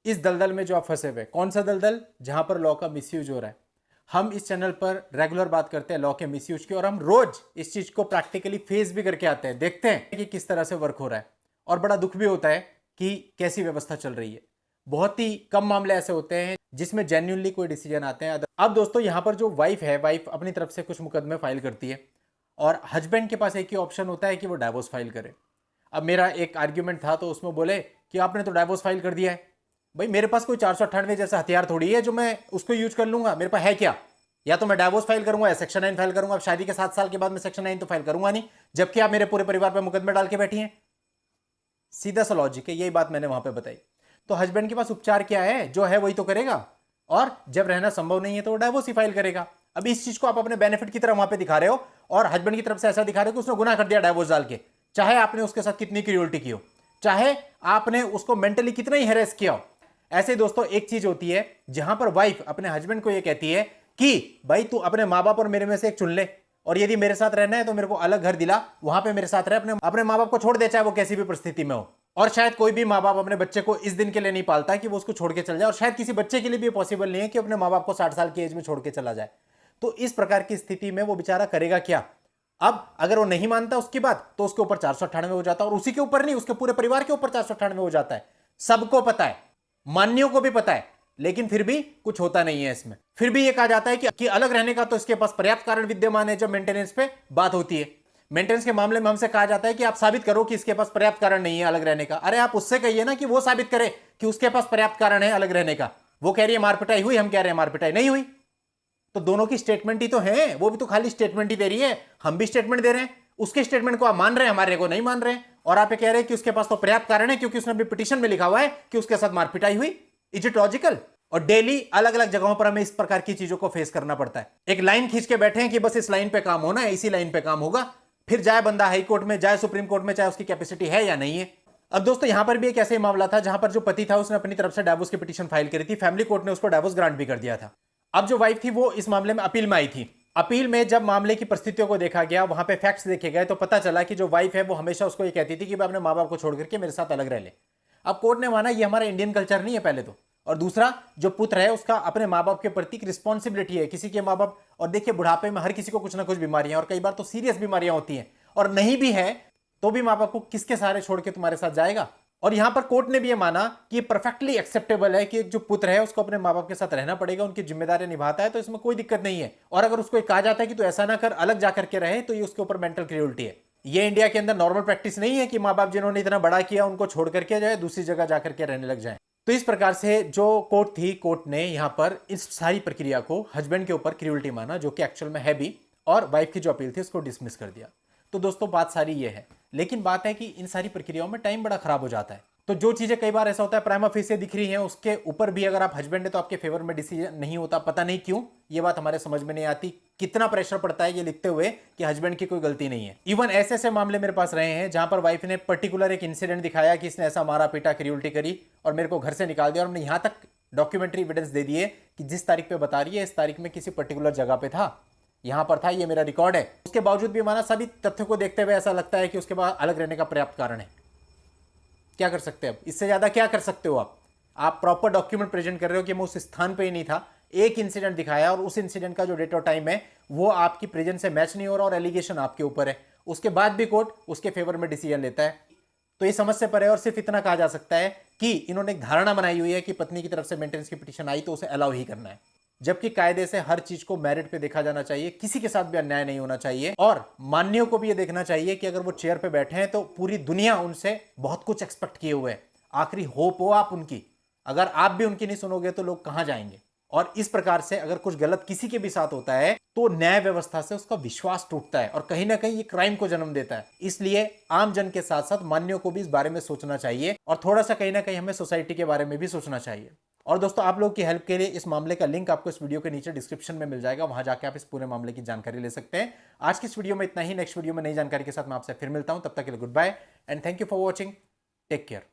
इस दलदल में जो आप फंसे हुए, कौन सा दलदल? जहां पर लॉ का मिसयूज हो रहा है। हम इस चैनल पर रेगुलर बात करते हैं लॉ के मिसयूज की, और हम रोज इस चीज को प्रैक्टिकली फेस भी करके आते हैं, देखते हैं कि किस तरह से वर्क हो रहा है। और बड़ा दुख भी होता है कि कैसी व्यवस्था चल रही है। बहुत ही कम मामले ऐसे होते हैं जिसमें जेन्युइनली कोई डिसीजन आते हैं। अब दोस्तों यहां पर जो वाइफ है, वाइफ अपनी तरफ से कुछ मुकदमे फाइल करती है और हस्बैंड के पास एक ही ऑप्शन होता है कि वो डाइवोर्स फाइल करे। अब मेरा एक आर्ग्यूमेंट था तो उसमें बोले कि आपने तो डाइवोर्स फाइल कर दिया है। भाई मेरे पास कोई 498 जैसा हथियार थोड़ी है जो मैं उसको यूज कर लूंगा। मेरे पास है क्या? या तो मैं डाइवोर्स फाइल करूंगा या सेक्शन 9 फाइल करूंगा। अब शादी के 7 साल के बाद मैं सेक्शन 9 तो फाइल करूंगा नहीं, जबकि आप मेरे पूरे परिवार पर मुकदमे डाल के बैठी हैं। सीधा सा लॉजिक है, यही बात मैंने वहां पे बताई। तो हस्बैंड के पास उपचार क्या है? जो है वही तो करेगा, और जब रहना संभव नहीं है तो वो डाइवोर्स ही फाइल करेगा। अब इस चीज को आप अपने बेनिफिट की तरह वहां पे दिखा रहे हो, और हस्बैंड की तरफ से ऐसा दिखा रहे हो कि उसने गुनाह कर दिया डाइवोर्स डाल के, चाहे आपने उसके साथ कितनी क्रूरटी की हो, चाहे आपने उसको मेंटली कितना ही हैरेस किया हो। ऐसे दोस्तों एक चीज होती है जहां पर वाइफ अपने हस्बैंड को यह कहती है कि भाई तू अपने माँ बाप और मेरे में से एक चुन ले, और यदि मेरे साथ रहना है तो मेरे को अलग घर दिला, वहां पे मेरे साथ रह, अपने माँ बाप को छोड़ दे, चाहे वो कैसी भी परिस्थिति में हो। और शायद कोई भी माँ बाप अपने बच्चे को इस दिन के लिए नहीं पालता कि वो उसको छोड़ के चल जाए, और शायद किसी बच्चे के लिए भी पॉसिबल नहीं है कि अपने माँ बाप को 60 साल की एज में छोड़ के चला जाए। तो इस प्रकार की स्थिति में वो बेचारा करेगा क्या? अब अगर वो नहीं मानता उसकी बात तो उसके ऊपर 498 हो जाता है, और उसी के ऊपर नहीं, उसके पूरे परिवार के ऊपर 498 हो जाता है। सबको पता है, मान्यों को भी पता है, लेकिन फिर भी कुछ होता नहीं है इसमें। फिर भी ये कहा जाता है कि अलग रहने का तो इसके पास पर्याप्त कारण विद्यमान है। जब मेंटेनेंस पे बात होती है, मेंटेनेंस के मामले में हमसे कहा जाता है कि आप साबित करो कि इसके पास पर्याप्त कारण नहीं है अलग रहने का। अरे आप उससे कहिए ना कि वो साबित करे कि उसके पास पर्याप्त कारण है अलग रहने का। वो कह रही है मारपिटाई हुई, हम कह रहे हैं मारपिटाई नहीं हुई। तो दोनों की स्टेटमेंट ही तो है, वो भी तो खाली स्टेटमेंट ही दे रही है, हम भी स्टेटमेंट दे रहे हैं। उसके स्टेटमेंट को आप मान रहे हैं, हमारे को नहीं मान रहे हैं, और आप ये कह रहे हैं कि उसके पास तो पर्याप्त कारण है क्योंकि उसने भी पिटीशन में लिखा हुआ है कि उसके साथ मारपिटाई हुई। Is it logical? और डेली अलग अलग जगहों पर हमें इस प्रकार की चीजों को फेस करना पड़ता है। एक लाइन खींच के बैठे हैं कि बस इस लाइन पे काम होना है, इसी लाइन पे काम होगा, फिर जाए बंदा हाई कोर्ट में, जाए सुप्रीम कोर्ट में, चाहे उसकी कैपेसिटी है या नहीं है। अब दोस्तों यहां पर भी एक ऐसे मामला था जहां पर जो पति था उसने अपनी तरफ से डाइवोर्स की पिटीशन फाइल करी थी, फैमिली कोर्ट ने उसको डाइवोर्स ग्रांट भी कर दिया था। अब जो वाइफ थी वो इस मामले में अपील में आई थी। अपील में जब मामले की परिस्थितियों को देखा गया, वहां पे फैक्ट्स देखे गए, तो पता चला कि जो वाइफ है वो हमेशा उसको ये कहती थी कि मैं अपने माँ बाप को छोड़ करके मेरे साथ अलग रह ले। अब कोर्ट ने माना ये हमारा इंडियन कल्चर नहीं है पहले तो, और दूसरा जो पुत्र है उसका अपने माँ बाप के प्रति रिस्पॉन्सिबिलिटी है। किसी के माँ बाप, और देखिए बुढ़ापे में हर किसी को कुछ ना कुछ बीमारियां, और कई बार तो सीरियस बीमारियां होती हैं, और नहीं भी है तो भी माँ बाप को किसके सहारे छोड़ के तुम्हारे साथ जाएगा। और यहां पर कोर्ट ने भी ये माना कि परफेक्टली एक्सेप्टेबल है कि जो पुत्र है उसको अपने माँ बाप के साथ रहना पड़ेगा, उनकी जिम्मेदारियां निभाता है, तो इसमें कोई दिक्कत नहीं है। और अगर उसको कहा जाता है कि तू ऐसा ना कर, अलग जाकर के रहे, तो ये उसके ऊपर मेंटल क्रियोलिटी है। ये इंडिया के अंदर नॉर्मल प्रैक्टिस नहीं है कि माँ बाप जिन्होंने इतना बड़ा किया उनको छोड़ करके जाए, दूसरी जगह जाकर के रहने लग जाए। तो इस प्रकार से जो कोर्ट थी, कोर्ट ने यहां पर इस सारी प्रक्रिया को हस्बैंड के ऊपर क्रियोलिटी माना, जो कि एक्चुअल में है भी, और वाइफ की जो अपील थी उसको डिसमिस कर दिया। तो दोस्तों बात सारी ये है, लेकिन बात है कि इन सारी प्रक्रियाओं में टाइम बड़ा खराब हो जाता है। तो जो चीजें कई बार ऐसा होता है प्राइमा फेसिया दिख रही हैं, उसके ऊपर भी अगर आप हस्बैंड है तो आपके फेवर में डिसीजन नहीं होता। पता नहीं क्यों, ये बात हमारे समझ में नहीं आती। कितना प्रेशर पड़ता है ये लिखते हुए कि हस्बैंड की कोई गलती नहीं है। इवन ऐसे ऐसे मामले मेरे पास रहे हैं जहां पर वाइफ ने पर्टिकुलर एक इंसिडेंट दिखाया कि इसने ऐसा मारा पीटा, क्रूरटी करी, और मेरे को घर से निकाल दिया, और हमने यहां तक डॉक्यूमेंट्री एविडेंस दे दिए कि जिस तारीख पे बता रही है इस तारीख में किसी पर्टिकुलर जगह पे था, यहां पर था, ये मेरा रिकॉर्ड है। उसके बावजूद भी माना, सभी तथ्यों को देखते हुए ऐसा लगता है कि उसके बाद अलग रहने का पर्याप्त कारण है। क्या कर सकते हैं अब? इससे ज्यादा क्या कर सकते हो आप प्रॉपर डॉक्यूमेंट प्रेजेंट कर रहे हो कि मैं उस स्थान पे ही नहीं था, एक इंसिडेंट दिखाया, और उस इंसिडेंट का जो डेट और टाइम है वो आपकी प्रेजेंस से मैच नहीं हो रहा, और एलिगेशन आपके ऊपर है। उसके बाद भी कोर्ट उसके फेवर में डिसीजन लेता है। तो ये समझ से परे। और सिर्फ इतना कहा जा सकता है कि इन्होंने एक धारणा बनाई हुई है कि पत्नी की तरफ से मेंटेनेंस की पिटीशन आई तो उसे अलाउ ही करना है, जबकि कायदे से हर चीज को मेरिट पे देखा जाना चाहिए, किसी के साथ भी अन्याय नहीं होना चाहिए। और मान्यों को भी ये देखना चाहिए कि अगर वो चेयर पे बैठे हैं तो पूरी दुनिया उनसे बहुत कुछ एक्सपेक्ट किए हुए है। आखिरी होप हो आप उनकी, अगर आप भी उनकी नहीं सुनोगे तो लोग कहां जाएंगे। और इस प्रकार से अगर कुछ गलत किसी के भी साथ होता है तो न्याय व्यवस्था से उसका विश्वास टूटता है, और कहीं ना कहीं ये क्राइम को जन्म देता है। इसलिए आम जन के साथ साथ मान्यों को भी इस बारे में सोचना चाहिए, और थोड़ा सा कहीं ना कहीं हमें सोसाइटी के बारे में भी सोचना चाहिए। और दोस्तों आप लोगों की हेल्प के लिए इस मामले का लिंक आपको इस वीडियो के नीचे डिस्क्रिप्शन में मिल जाएगा, वहां जाकर आप इस पूरे मामले की जानकारी ले सकते हैं। आज की इस वीडियो में इतना ही। नेक्स्ट वीडियो में नई जानकारी के साथ मैं आपसे फिर मिलता हूं, तब तक के लिए good bye and thank you for watching. Take care.